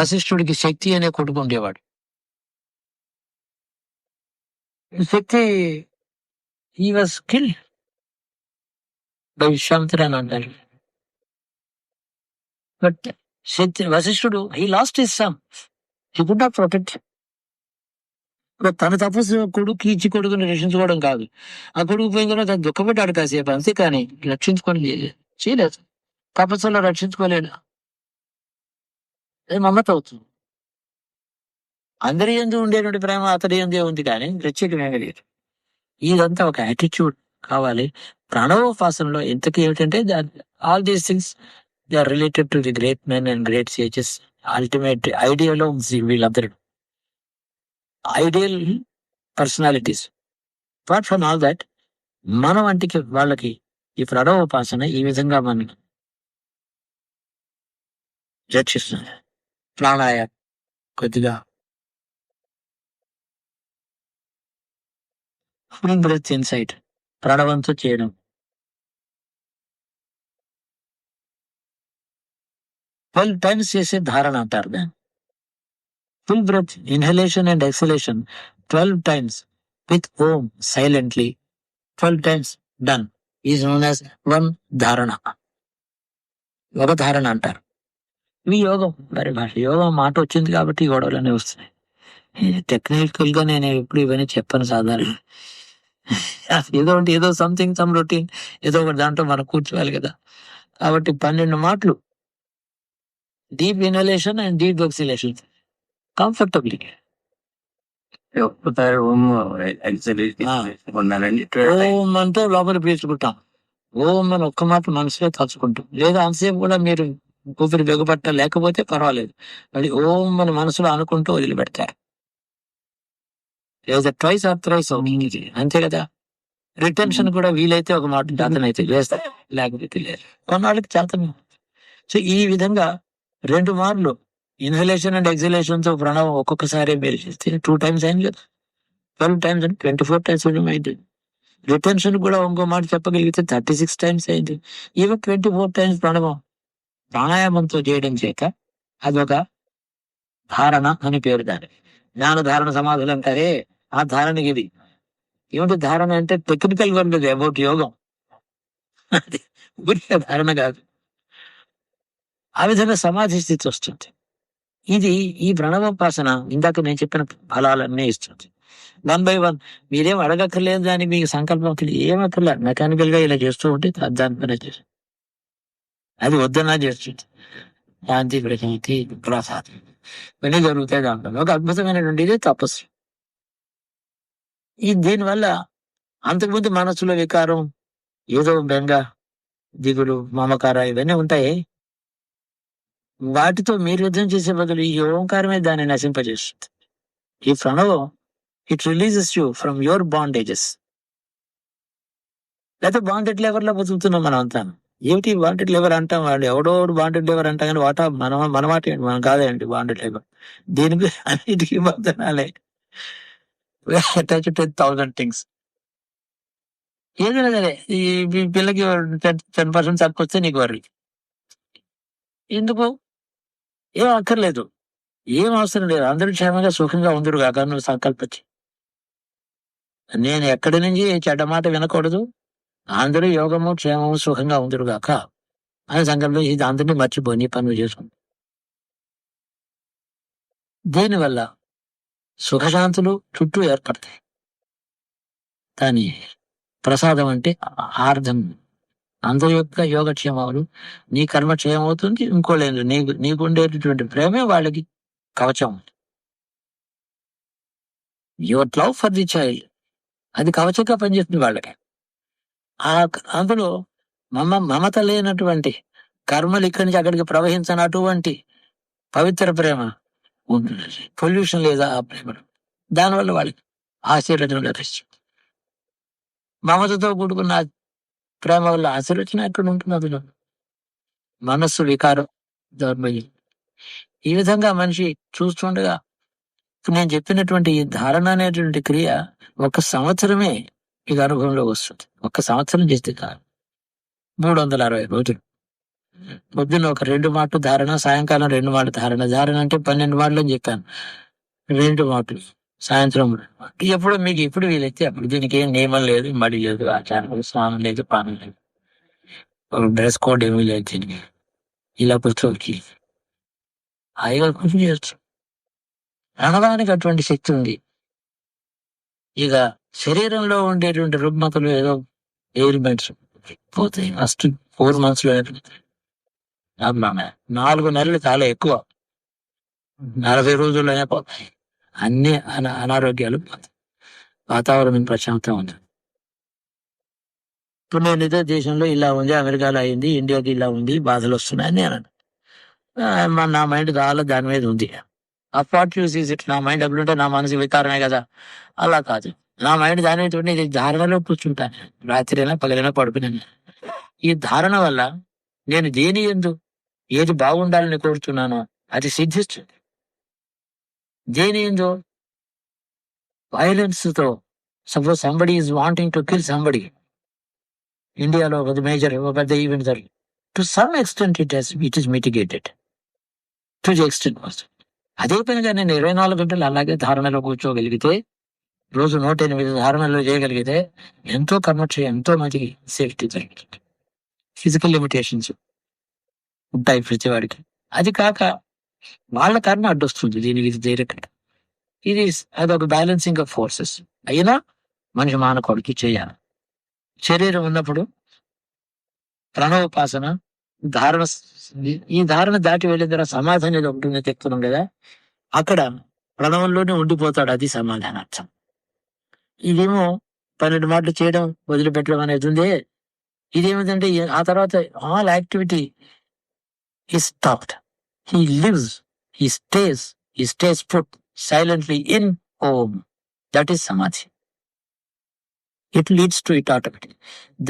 వశిష్ఠుడికి శక్తి అనే కొడుకు ఉండేవాడు. Shakti he was killed by Vishwamitra అని అంటారు. బట్ శక్తి వశిష్ఠుడు he lost his son, he could not protect. తన తపస్సు కొడుకు ఇచ్చి కొడుకుని రక్షించుకోవడం కాదు, ఆ కొడుకు పోయిన తర్వాత దుఃఖపడ్డాడు కాసేపు అంతే, కానీ రక్షించుకొని చేయలేదు. తపస్సులో రక్షించుకోలేడు. అది మమత అవుతుంది. అందరి యందు ఉండేటువంటి ప్రేమ అతడి యందే ఉంది, కానీ ప్రత్యేకమేమీ లేదు. ఇదంతా ఒక యాటిట్యూడ్ కావాలి. ప్రణవోపాసనలో ఇంతకీ ఏమిటంటే all these things they are related to the great men and great sages. Ultimate ఐడియాలో ఉంది వీళ్ళందరూ, ideal personalities. Apart from all that, మన వంటికి వాళ్ళకి ఈ ప్రణవోపాసన ఈ విధంగా మనకి రక్షిస్తుంది. ప్రాణాయామం కొద్దిగా ఫుల్ బ్రెత్ ఇన్సైట్ ప్రణవంతో చేయడం. 12 times చేసే ధారణ అంటారు దాన్ని. Full breath inhalation and exhalation 12 times with Om silently 12 times done is known as one dharana. ఒక ధారణ అంటారు. ఇవి యోగం పరిభాష. యోగం మాట వచ్చింది కాబట్టి ఈ గొడవలనే వస్తున్నాయి. టెక్నికల్ గా నేను ఎప్పుడు ఇవన్నీ చెప్పను సాధారణ. ఏదో సంథింగ్ సమ్ రొటీన్ ఏదో ఒకటి దాంట్లో మనం కూర్చోవాలి కదా. కాబట్టి 12 మాటలు deep inhalation and deep exhalation comfortably. ఓం అంటూ లోపల పీల్చుకుంటాం, ఓం అని ఒక్క మాట మనసులో తలుచుకుంటాం. లేదా అంతసేపు కూడా మీరు ఊపిరి బిగపట్ట లేకపోతే పర్వాలేదు, మళ్ళీ ఓం అని మనసులో అనుకుంటూ వదిలిపెడతారు. లేదా ట్రైస్ ఆర్ థ్రైస్ అంతే కదా. రిటెన్షన్ కూడా వీలైతే ఒక మాట చేతనైతే చేస్తారు, లేకపోతే లేదు. కొన్నాళ్ళకి చేతను. సో ఈ విధంగా 2 మార్లు ఇన్హలేషన్ అండ్ ఎక్సలేషన్ తో ప్రణవం ఒక్కొక్కసారి మీరు చేస్తే 2 times అయింది కదా. 12 times అంటే 24 times అయింది. రిటెన్షన్ కూడా ఇంకో మాట చెప్పగలిగితే 36 times అయింది. ఈవెన్ 24 times ప్రణవం ప్రాణాయామంతో చేయడం చేత అదొక ధారణ అని పేరు. దాని జ్ఞాన ధారణ సమాధులు అంటారే, ఆ ధారణకి ఇది. ఏమిటి ధారణ అంటే టెక్నికల్ గా ఉండదు, అబౌట్ యోగం. అది ఊరికే ధారణ కాదు. ఆ విధంగా సమాధి స్థితి వస్తుంది. ఇది ఈ ప్రణవోపాసన ఇందాక నేను చెప్పిన ఫలాలన్నీ ఇస్తుంది. 1 by 1 మీరేం అడగక్కర్లేదు, దాన్ని మీకు సంకల్పం ఏమక్కర్లేదు. మెకానికల్ గా ఇలా చేస్తూ ఉంటే దాని పని చేస్తుంది. అది వద్దన్నా చేస్తుంది. శాంతి ప్రశాంతి ప్రసాదం ఇవన్నీ జరుగుతాయి. దాంట్లో ఒక అద్భుతమైనటువంటి ఇది తపస్సు. దీనివల్ల అంతకుముందు మనసులో వికారం, ఏదో బెంగ, దిగులు, మమకార ఇవన్నీ ఉంటాయి. వాటితో మీరు యుద్ధం చేసే బదులు ఈ ఓంకారమే దాన్ని నశింపజేస్తుంది. ఈ ప్రణవం it releases you from your bondages. లేకపోతే బాండెడ్ లెవర్ లో బతుకుతున్నాం మనం అంతా. ఏమిటి బాండెడ్ లెవర్ అంటాం, వాళ్ళు ఎవడో బాండెడ్ లెవర్ అంటాం, కానీ వాటా మన మాట ఏంటి, మనం కాదండి బాండెడ్ లెవర్. దీనికి అన్నిటికీ బంధనాలే. Attach 10,000 things. ఏదైనా సరే ఈ పిల్లకి 10% తక్కువ వస్తే నీకు వర్రీ. ఎందుకు? ఏం అక్కర్లేదు, ఏం అవసరం లేదు. అందరూ క్షేమంగా సుఖంగా ఉందరు కాక నువ్వు సంకల్పించి. నేను ఎక్కడి నుంచి చెడ్డ మాట వినకూడదు, అందరూ యోగము క్షేమము సుఖంగా ఉందరు కాక అని సంకల్పం. ఇది అందరినీ మర్చిపోయి పనులు చేసుకుంది. దీనివల్ల సుఖశాంతులు చుట్టూ ఏర్పడతాయి. కానీ ప్రసాదం అంటే ఆర్ధం. అందరి యొక్క యోగక్షేమాలు, నీ కర్మక్షేమం అవుతుంది. ఇంకోలేదు, నీకు ఉండేటటువంటి ప్రేమే వాళ్ళకి కవచం. Your love for the child అది కవచంగా పనిచేస్తుంది వాళ్ళకి. అందులో మమత లేనటువంటి కర్మలు ఇక్కడి నుంచి అక్కడికి ప్రవహించనటువంటి పవిత్ర ప్రేమ ఉంటుంది. పొల్యూషన్ లేదా ఆ ప్రేమలో, దానివల్ల వాళ్ళకి ఆశీర్వచనం లభిస్తుంది. మమతతో కూడుకున్న ప్రేమ వల్ల ఆశీర్వచనం ఎక్కడ ఉంటుంది? అందులో మనస్సు వికారం, దౌర్బల్యం. ఈ విధంగా మనిషి చూస్తుండగా నేను చెప్పినటువంటి ఈ ధారణ అనేటువంటి క్రియ 1 సంవత్సరమే మీకు అనుభవంలో వస్తుంది. 1 సంవత్సరం చేస్తే కాదు, 360 రోజులు. పొద్దున్న ఒక 2 మాటలు ధారణ, సాయంకాలం 2 మాటలు ధారణ. ధారణ అంటే 12 మాటలు అని చెప్పాను. 2 మాటలు సాయంత్రం 2 మాటలు. ఎప్పుడు మీకు ఎప్పుడు వీలైతే అప్పుడు. దీనికి ఏం నియమం లేదు, మడి లేదు, ఆచారం లేదు, స్నానం లేదు, పానం లేదు, డ్రెస్ కోడ్ ఏమీ లేదు. దీనికి ఇలా కూర్చోవచ్చు, హాయిగా కృషి చేయొచ్చు. అనడానికి అటువంటి శక్తి ఉంది. ఇక శరీరంలో ఉండేటువంటి రుగ్మతలు ఏదో ఎయిల్మెంట్స్ పోతాయి. ఫస్ట్ 4 months లో 4 నెలలు చాలా ఎక్కువ. 40 రోజుల్లోనే పోతాయి అన్ని అనారోగ్యాలు పోతాయి. వాతావరణం ప్రశాంతం ఉంది. ఇప్పుడు నేను ఇదే దేశంలో ఇలా ఉంది, అమెరికాలో అయింది, ఇండియాకి ఇలా ఉంది, బాధలు వస్తున్నాయని నేను నా మైండ్ చాలా దాని మీద ఉంది. Apart use it. నా మైండ్ ఎప్పుడుంటే నా మనసు వికారమే కదా, అలా కాదు. నా మైండ్ దాని మీద ఉండి ధారణలో కూర్చుంటాను. రాత్రి అయినా పగలైనా పడుకున్నాను. ఈ ధారణ వల్ల నేను దేని ఎందు ఏది బాగుండాలని కోరుతున్నానో అది సిద్ధిస్తుంది. దేని ఎందు వైలెన్స్ తో, suppose somebody is wanting to kill somebody, ఇండియాలో ఒక మేజర్ ఒక పెద్ద ఈవెంట్ జరిగింది. To some extent it is మిటిగేటెడ్ to the extent. అదే పనిగా నేను 24 గంటలు అలాగే ధారణలో కూర్చోగలిగితే, రోజు 108 ధారణలో చేయగలిగితే ఎంతో కర్మక్షయం, ఎంతో మందికి సేఫ్టీ జరుగుతుంది. ఫిజికల్ లిమిటేషన్స్ ఉంటాయి ప్రతి వాడికి. అది కాక వాళ్ళ కర్మ అడ్డొస్తుంది దీనికి, ఇది తీరకుండా. ఇది అదొక బ్యాలెన్సింగ్ ఆఫ్ ఫోర్సెస్. అయినా మనిషి మానవుడికి చేయాలి. శరీరం ఉన్నప్పుడు ప్రణవోపాసన, ధారణ. ఈ ధారణ దాటి వెళ్ళిన తర్వాత సమాధి అనేది ఉంటుంది చెప్తున్నాం కదా, అక్కడ ప్రణవంలోనే ఉండిపోతాడు. అది సమాధానార్థం. ఇదేమో 12 మాటలు చేయడం వదిలిపెట్టడం అనేది ఉంది. ఇదేమిటంటే ఆ తర్వాత all activity is stopped. He lives, he stays put silently in Om. That is Samadhi. It leads to it automatically.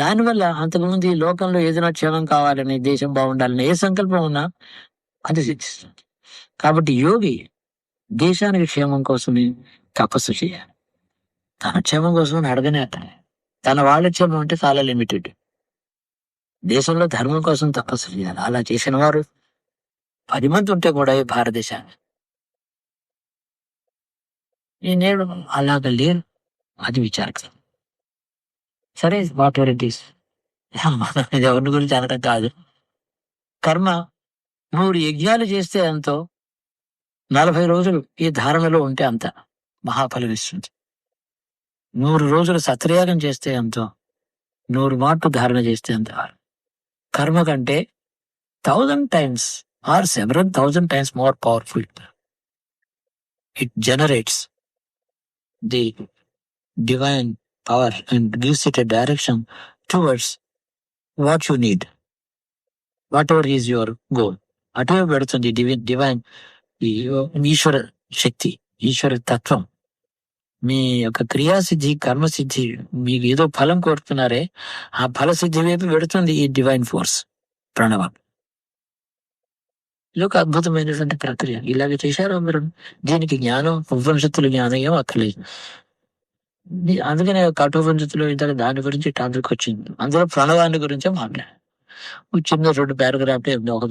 దానివల్ల అంతకుముందు ఈ లోకంలో ఏదైనా క్షేమం కావాలని, దేశం బాగుండాలని ఏ సంకల్పం ఉన్నా అది సిద్ధిస్తుంది. కాబట్టి యోగి దేశానికి క్షేమం కోసమే తపస్సు చేయాలి. తన క్షేమం కోసం అడగనే అతనే. తన వాళ్ళ క్షేమం అంటే చాలా లిమిటెడ్. దేశంలో ధర్మం కోసం తపస్సు చేయాలి. అలా చేసిన వారు 10 మంది ఉంటే కూడా ఈ భారతదేశాన్ని. ఈ నేడు అలాగ లేరు. అది విచారకరం. సరే, వాట్ ఎవర్ ఇట్ ఈస్. ఎవరిని గురించి అనడం కాదు. కర్మ 100 యజ్ఞాలు చేస్తే ఎంతో, 40 రోజులు ఈ ధారణలో ఉంటే అంత మహాఫలం ఇస్తుంది. 100 రోజులు సత్రయాగం చేస్తే ఎంతో, 100 మాటలు ధారణ చేస్తే అంత. కర్మ కంటే 1000 times or several thousand times more powerful. It generates the divine power and gives it a direction towards what you need, whatever is your goal. అటువైపు పెడుతుంది డివైన్ ఈశ్వర శక్తి, ఈశ్వర తత్వం. మీ యొక్క క్రియాసిద్ధి, కర్మసిద్ధి, మీకు ఏదో ఫలం కోరుతున్నారే ఆ ఫలసిద్ధి వైపు పెడుతుంది ఈ డివైన్ ఫోర్స్, ప్రణవం. ఇది ఒక అద్భుతమైనటువంటి ప్రక్రియ. ఇలాగ చేశారు మీరు. దీనికి జ్ఞానం, ఉపనిషత్తుల జ్ఞానం ఏం అక్కర్లేదు. అందుకనే కఠోపనిషత్తులు ఇంతగా దాని గురించి టాపిక్ వచ్చింది. అందులో ప్రణవాన్ని గురించే మాట్లాడారు. చిన్న 2 పారాగ్రాఫ్, ఒక